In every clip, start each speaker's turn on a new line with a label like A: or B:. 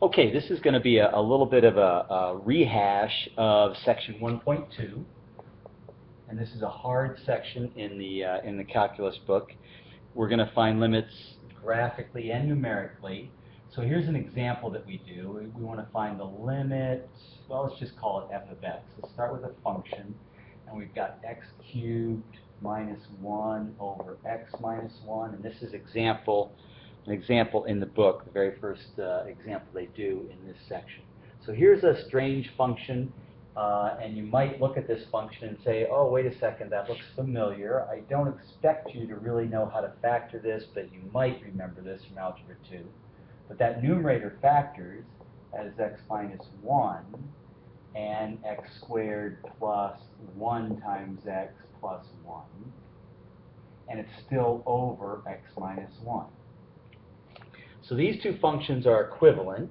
A: Okay, this is going to be a little bit of a rehash of section 1.2, and this is a hard section in the calculus book. We're going to find limits graphically and numerically. So here's an example that we do. We want to find the limit, well, let's just call it f of x. Let's start with a function, and we've got x cubed minus 1 over x minus 1, and this is an example in the book, the very first example they do in this section. So here's a strange function, and you might look at this function and say, oh, wait a second, that looks familiar. I don't expect you to really know how to factor this, but you might remember this from Algebra 2. But that numerator factors as x minus 1 and x squared plus 1 times x plus 1, and it's still over x minus 1. So these two functions are equivalent.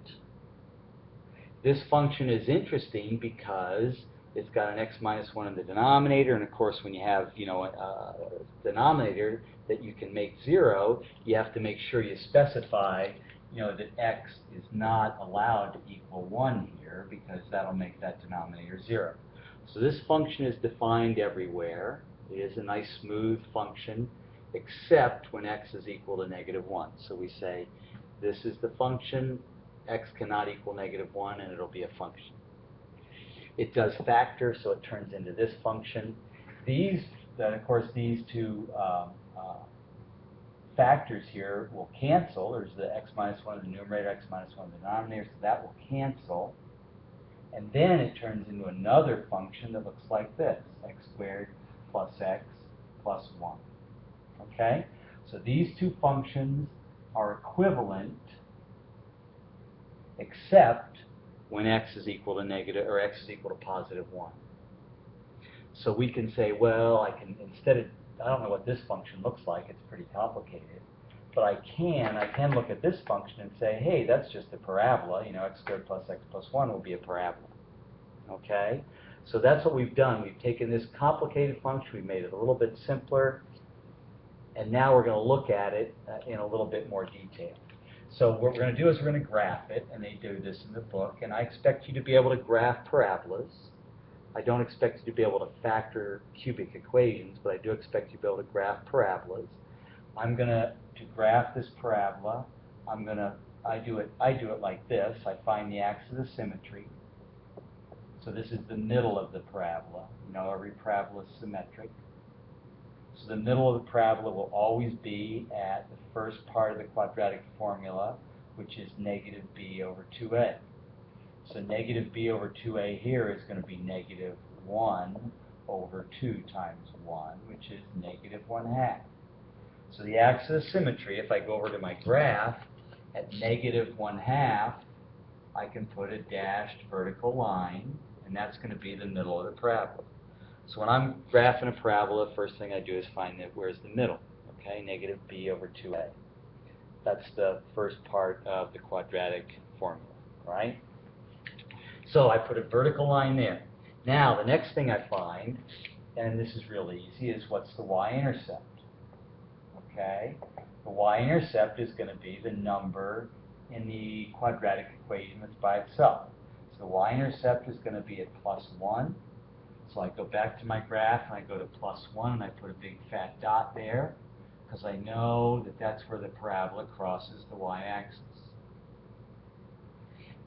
A: This function is interesting because it's got an x minus 1 in the denominator, and of course when you have a denominator that you can make 0, you have to make sure you specify that x is not allowed to equal 1 here, because that'll make that denominator 0. So this function is defined everywhere. It is a nice smooth function, except when x is equal to negative 1. So we say this is the function, x cannot equal negative 1, and it'll be a function. It does factor, so it turns into this function. Of course, these two factors here will cancel. There's the x minus 1 in the numerator, x minus 1 in the denominator, so that will cancel. And then it turns into another function that looks like this, x squared plus x plus 1. Okay? So these two functions are equivalent, except when x is equal to negative, or x is equal to positive 1. So we can say, well, I don't know what this function looks like, it's pretty complicated, but I can look at this function and say, hey, that's just a parabola, x squared plus x plus 1 will be a parabola. Okay? So that's what we've done. We've taken this complicated function, we've made it a little bit simpler, and now we're going to look at it in a little bit more detail. So what we're going to do is we're going to graph it, and they do this in the book, and I expect you to be able to graph parabolas. I don't expect you to be able to factor cubic equations, but I do expect you to be able to graph parabolas. I'm going to graph this parabola, I do it like this. I find the axis of symmetry. So this is the middle of the parabola. Every parabola is symmetric. So the middle of the parabola will always be at the first part of the quadratic formula, which is negative b over 2a. So negative b over 2a here is going to be negative 1 over 2 times 1, which is negative 1/2. So the axis of symmetry, if I go over to my graph, at negative 1/2, I can put a dashed vertical line, and that's going to be the middle of the parabola. So when I'm graphing a parabola, first thing I do is find where's the middle. Okay, negative b over 2a. That's the first part of the quadratic formula, right? So I put a vertical line there. Now, the next thing I find, and this is real easy, is what's the y-intercept? Okay? The y-intercept is going to be the number in the quadratic equation that's by itself. So the y-intercept is going to be at plus 1. So I go back to my graph, and I go to plus 1, and I put a big fat dot there, because I know that that's where the parabola crosses the y-axis.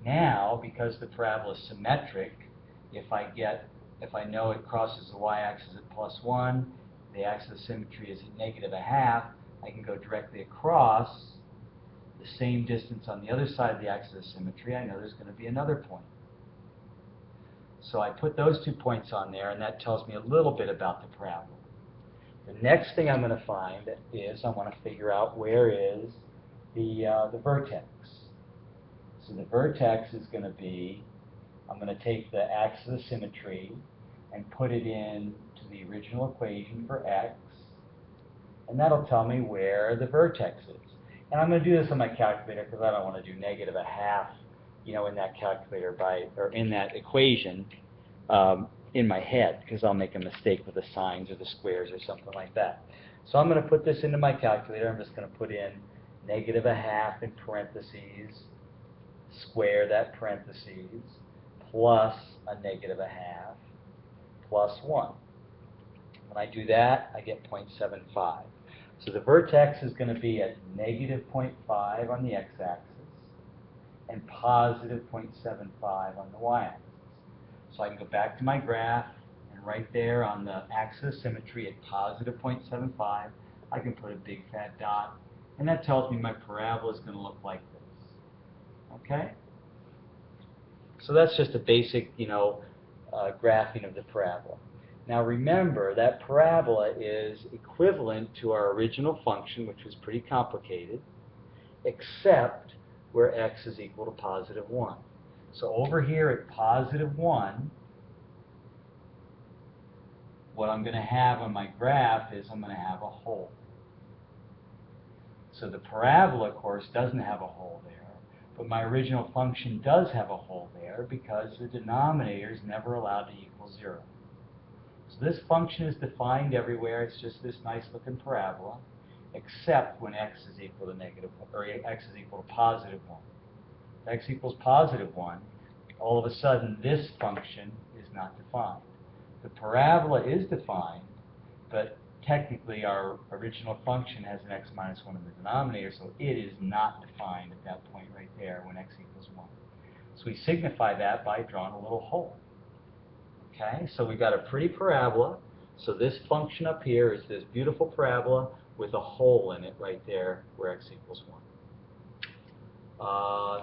A: Now, because the parabola is symmetric, if I know it crosses the y-axis at plus 1, the axis of symmetry is at negative 1/2, I can go directly across the same distance on the other side of the axis of symmetry. I know there's going to be another point. So I put those 2 points on there, and that tells me a little bit about the parabola. The next thing I'm going to find is I want to figure out where is the vertex. So the vertex is going to be, I'm going to take the axis of symmetry and put it into the original equation for x, and that'll tell me where the vertex is. And I'm going to do this on my calculator because I don't want to do negative 1/2, in that calculator or in that equation in my head, because I'll make a mistake with the signs or the squares or something like that. So I'm going to put this into my calculator. I'm just going to put in negative 1/2 in parentheses, square that parentheses plus a negative a half plus 1. When I do that, I get 0.75. So the vertex is going to be at negative 0.5 on the x-axis and positive 0.75 on the y-axis. So I can go back to my graph, and right there on the axis of symmetry at positive 0.75, I can put a big fat dot, and that tells me my parabola is going to look like this. Okay? So that's just a basic, graphing of the parabola. Now remember, that parabola is equivalent to our original function, which was pretty complicated, except where x is equal to positive 1. So over here at positive 1, what I'm going to have on my graph is I'm going to have a hole. So the parabola, of course, doesn't have a hole there, but my original function does have a hole there because the denominator is never allowed to equal 0. So this function is defined everywhere. It's just this nice looking parabola, except when x is equal to negative, or x is equal to positive 1. If x equals positive 1, all of a sudden this function is not defined. The parabola is defined, but technically our original function has an x minus 1 in the denominator, so it is not defined at that point right there when x equals 1. So we signify that by drawing a little hole. Okay, so we've got a pretty parabola. So this function up here is this beautiful parabola with a hole in it right there where x equals 1.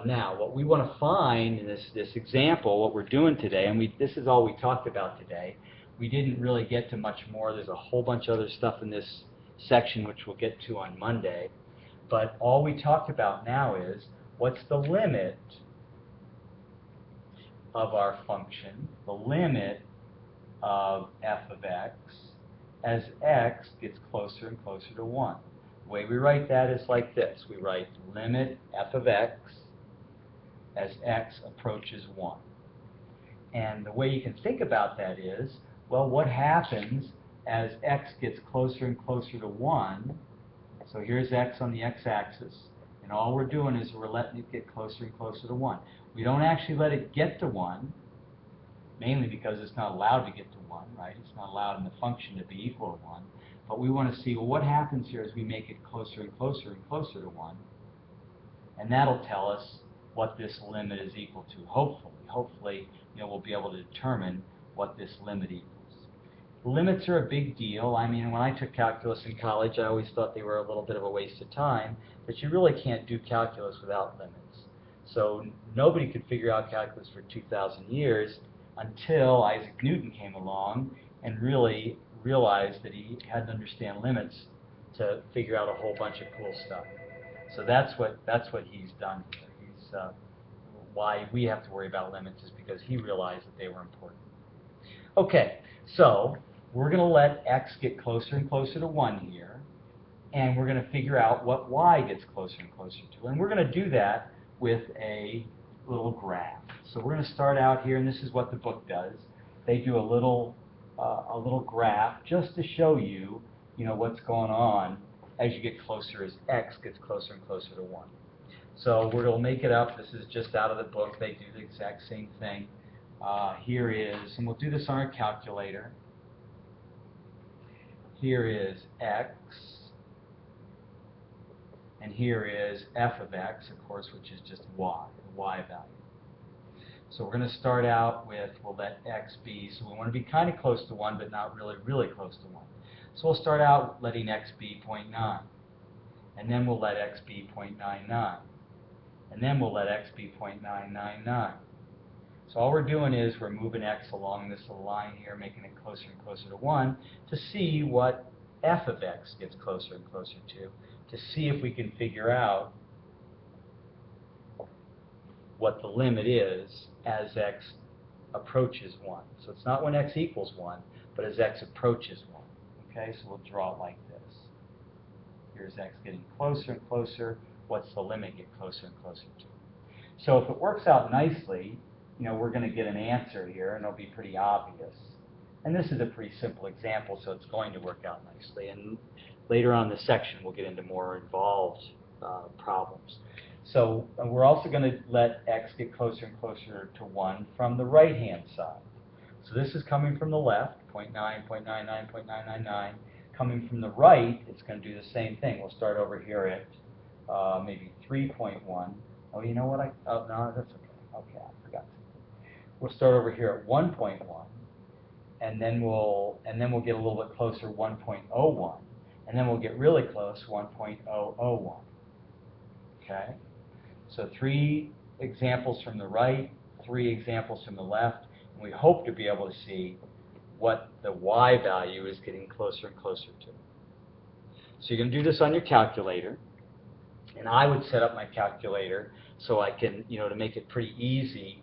A: Now, what we want to find in this example, what we're doing today, and this is all we talked about today. We didn't really get to much more. There's a whole bunch of other stuff in this section which we'll get to on Monday. But all we talked about now is what's the limit of our function, the limit of f of x, as x gets closer and closer to 1. The way we write that is like this. We write limit f of x as x approaches 1. And the way you can think about that is, well, what happens as x gets closer and closer to 1? So here's x on the x-axis, and all we're doing is we're letting it get closer and closer to 1. We don't actually let it get to 1, mainly because it's not allowed to get to 1, right? It's not allowed in the function to be equal to 1. But we want to see, well, what happens here as we make it closer and closer and closer to 1? And that'll tell us what this limit is equal to, hopefully. Hopefully, we'll be able to determine what this limit equals. Limits are a big deal. I mean, when I took calculus in college, I always thought they were a little bit of a waste of time, but you really can't do calculus without limits. So nobody could figure out calculus for 2,000 years until Isaac Newton came along and really realized that he had to understand limits to figure out a whole bunch of cool stuff. So that's what he's done here. Why we have to worry about limits is because he realized that they were important. Okay, so we're going to let x get closer and closer to 1 here, and we're going to figure out what y gets closer and closer to. And we're going to do that with a little graph. So we're going to start out here, and this is what the book does. They do a little graph just to show you, what's going on as you get closer, as x gets closer and closer to 1. So we're going to make it up. This is just out of the book. They do the exact same thing. Here is, and we'll do this on our calculator. Here is x, and here is f of x, of course, which is just y, the y value. So we're going to start out with, we'll let x be, so we want to be kind of close to 1, but not really, really close to 1. So we'll start out letting x be 0.9, and then we'll let x be 0.99, and then we'll let x be 0.999. So all we're doing is we're moving x along this little line here, making it closer and closer to 1, to see what f of x gets closer and closer to see if we can figure out what the limit is as x approaches 1. So it's not when x equals 1, but as x approaches 1. Okay, so we'll draw it like this. Here's x getting closer and closer. What's the limit get closer and closer to? So if it works out nicely, we're going to get an answer here, and it'll be pretty obvious. And this is a pretty simple example, so it's going to work out nicely. And later on in the section, we'll get into more involved problems. So we're also going to let x get closer and closer to 1 from the right-hand side. So this is coming from the left, 0.9, 0.99, 0.999. Coming from the right, it's going to do the same thing. We'll start over here at maybe 3.1. Oh, you know what? Oh, no, that's okay. Okay, I forgot something. We'll start over here at 1.1, and then we'll get a little bit closer, 1.01, and then we'll get really close, 1.001. Okay? So 3 examples from the right, 3 examples from the left, and we hope to be able to see what the y value is getting closer and closer to. So you're going to do this on your calculator, and I would set up my calculator so I can, to make it pretty easy.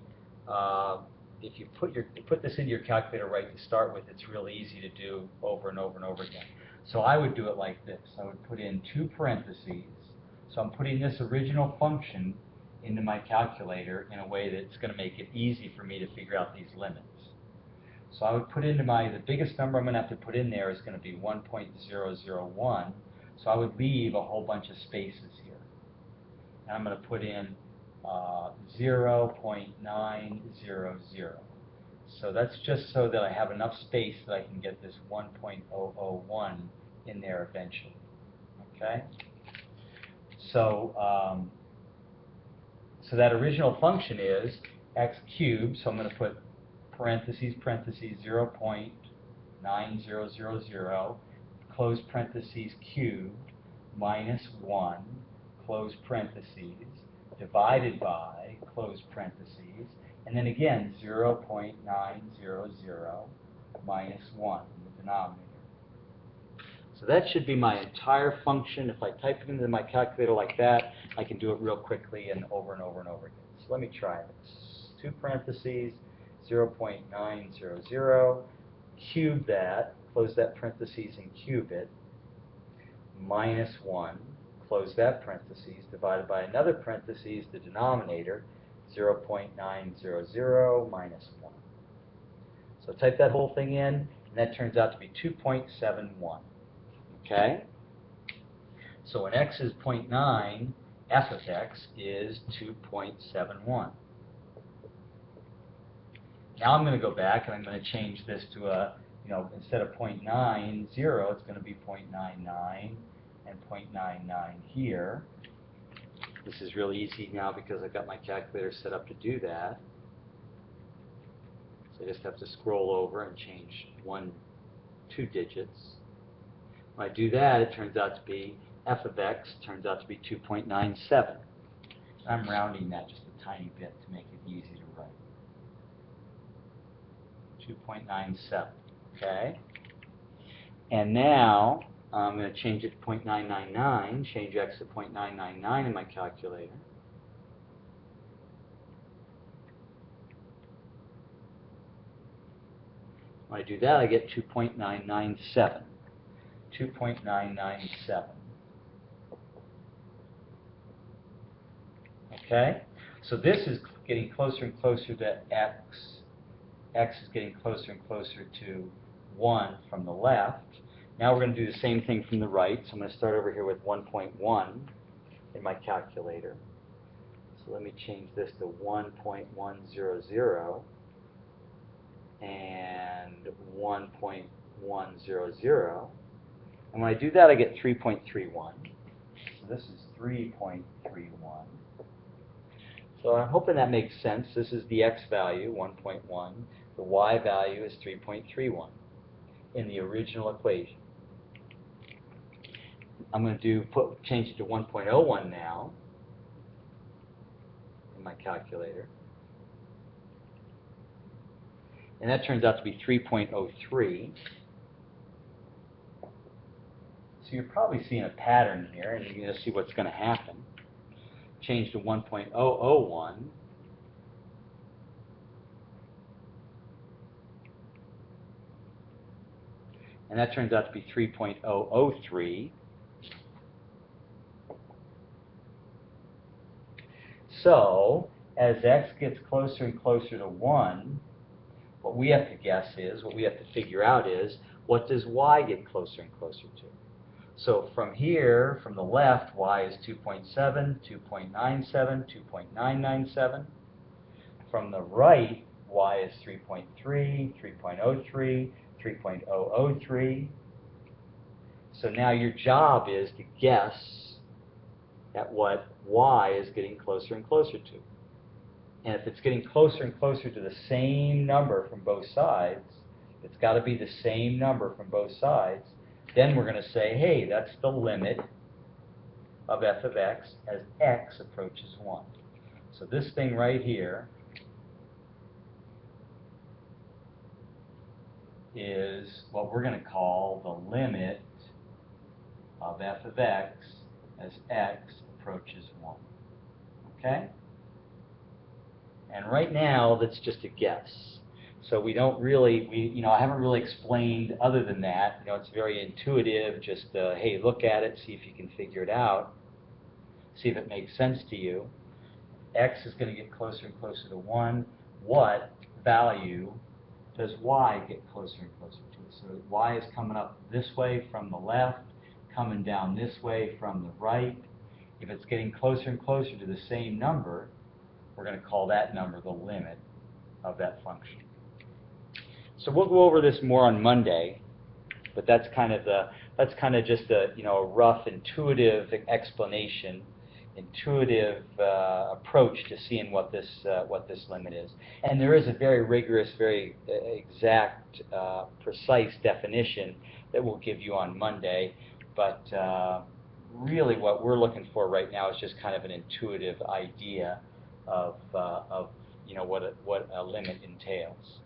A: If you put this into your calculator right to start with, it's really easy to do over and over and over again. So I would do it like this. I would put in 2 parentheses. So I'm putting this original function into my calculator in a way that's going to make it easy for me to figure out these limits. So I would put into the biggest number I'm going to have to put in there is going to be 1.001. So I would leave a whole bunch of spaces here. And I'm going to put in 0.900. So that's just so that I have enough space that I can get this 1.001 in there eventually. Okay? So, so that original function is x cubed, so I'm going to put parentheses, 0.9000, close parentheses cubed, minus 1, close parentheses, divided by, close parentheses, and then again 0.900 minus 1 in the denominator. So that should be my entire function. If I type it into my calculator like that, I can do it real quickly and over and over and over again. So let me try this. 2 parentheses, 0.900, cube that, close that parentheses and cube it, minus 1, close that parentheses, divided by another parentheses, the denominator, 0.900 minus 1. So type that whole thing in, and that turns out to be 2.71. Okay? So when x is 0.9, f of x is 2.71. Now I'm going to go back and I'm going to change this to a, instead of 0.90, it's going to be 0.99 and 0.99 here. This is really easy now because I've got my calculator set up to do that. So I just have to scroll over and change 2 digits. When I do that, it turns out to be f of x turns out to be 2.97. I'm rounding that just a tiny bit to make it easy to write. 2.97, okay? And now I'm going to change it to 0.999, change x to 0.999 in my calculator. When I do that, I get 2.997. 2.997. Okay? So this is getting closer and closer to x. X is getting closer and closer to 1 from the left. Now we're going to do the same thing from the right. So I'm going to start over here with 1.1 in my calculator. So let me change this to 1.100 and 1.100. And when I do that, I get 3.31. So this is 3.31. So I'm hoping that makes sense. This is the x value, 1.1. The y value is 3.31 in the original equation. I'm going to change it to 1.01 now in my calculator. And that turns out to be 3.03. So you're probably seeing a pattern here, and you're going to see what's going to happen. Change to 1.001. And that turns out to be 3.003. So, as x gets closer and closer to 1, what we have to guess is, what we have to figure out is, what does y get closer and closer to? So from here, from the left, y is 2.7, 2.97, 2.997. From the right, y is 3.3, 3.03, 3.003. So now your job is to guess at what y is getting closer and closer to. And if it's getting closer and closer to the same number from both sides, it's got to be the same number from both sides, then we're going to say, hey, that's the limit of f of x as x approaches 1. So this thing right here is what we're going to call the limit of f of x as x approaches 1. Okay? And right now, that's just a guess. So we don't really, I haven't really explained other than that. It's very intuitive, just, hey, look at it, see if you can figure it out, see if it makes sense to you. X is going to get closer and closer to 1. What value does y get closer and closer to? So y is coming up this way from the left, coming down this way from the right. If it's getting closer and closer to the same number, we're going to call that number the limit of that function. So we'll go over this more on Monday, but that's kind of just a rough intuitive explanation, intuitive approach to seeing what this limit is. And there is a very rigorous, very exact, precise definition that we'll give you on Monday, but really what we're looking for right now is just kind of an intuitive idea of what a limit entails.